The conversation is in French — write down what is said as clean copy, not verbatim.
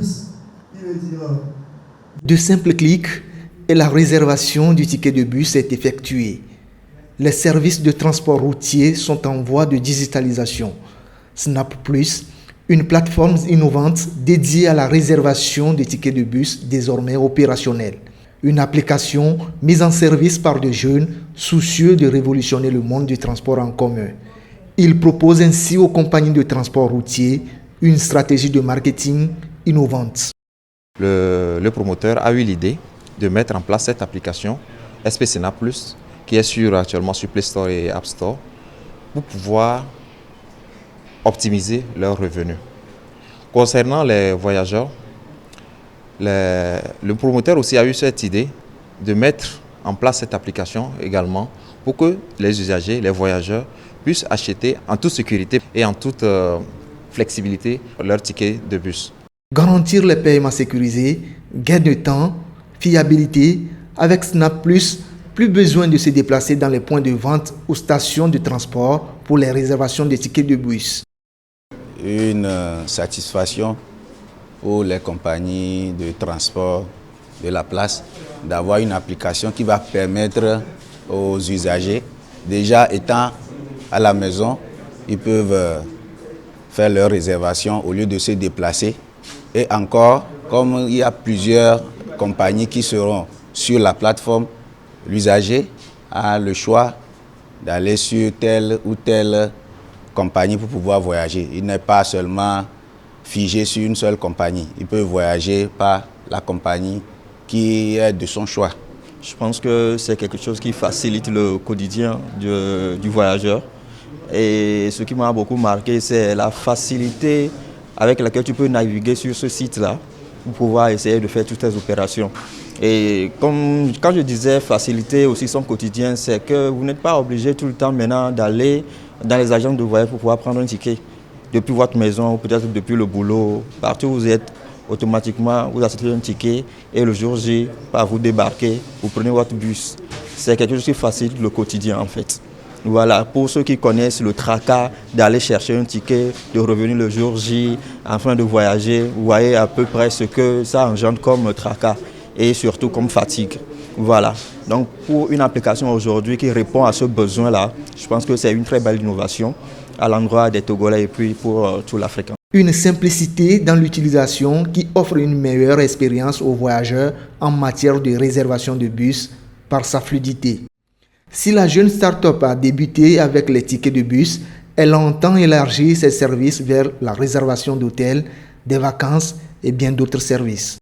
bus, il veut dire... De simples clics et la réservation du ticket de bus est effectuée. Les services de transport routier sont en voie de digitalisation. Snap Plus, une plateforme innovante dédiée à la réservation des tickets de bus désormais opérationnelle. Une application mise en service par des jeunes soucieux de révolutionner le monde du transport en commun. Il propose ainsi aux compagnies de transport routier une stratégie de marketing innovante. Le promoteur a eu l'idée de mettre en place cette application SP Snap Plus qui est actuellement sur Play Store et App Store pour pouvoir optimiser leurs revenus. Concernant les voyageurs, le promoteur aussi a eu cette idée de mettre en place cette application également pour que les usagers, les voyageurs puissent acheter en toute sécurité et en toute flexibilité leur ticket de bus. Garantir les paiements sécurisés, gain de temps, fiabilité. Avec Snap Plus, plus besoin de se déplacer dans les points de vente ou stations de transport pour les réservations des tickets de bus. Une satisfaction pour les compagnies de transport de la place d'avoir une application qui va permettre aux usagers, déjà étant à la maison, ils peuvent faire leur réservation au lieu de se déplacer. Et encore, comme il y a plusieurs compagnies qui seront sur la plateforme, l'usager a le choix d'aller sur telle ou telle compagnie pour pouvoir voyager. Il n'est pas seulement figé sur une seule compagnie. Il peut voyager par la compagnie qui est de son choix. Je pense que c'est quelque chose qui facilite le quotidien du voyageur. Et ce qui m'a beaucoup marqué, c'est la facilité avec laquelle tu peux naviguer sur ce site-là pour pouvoir essayer de faire toutes tes opérations. Et quand je disais faciliter aussi son quotidien, c'est que vous n'êtes pas obligé tout le temps maintenant d'aller dans les agences de voyage pour pouvoir prendre un ticket. Depuis votre maison, ou peut-être depuis le boulot, partout où vous êtes, automatiquement vous achetez un ticket et le jour J, vous débarquez, vous prenez votre bus. C'est quelque chose qui facilite le quotidien en fait. Voilà, pour ceux qui connaissent le tracas d'aller chercher un ticket, de revenir le jour J afin de voyager, vous voyez à peu près ce que ça engendre comme tracas et surtout comme fatigue. Voilà, donc pour une application aujourd'hui qui répond à ce besoin-là, je pense que c'est une très belle innovation à l'endroit des Togolais et puis pour tout l'Afrique. Une simplicité dans l'utilisation qui offre une meilleure expérience aux voyageurs en matière de réservation de bus par sa fluidité. Si la jeune start-up a débuté avec les tickets de bus, elle entend élargir ses services vers la réservation d'hôtels, des vacances et bien d'autres services.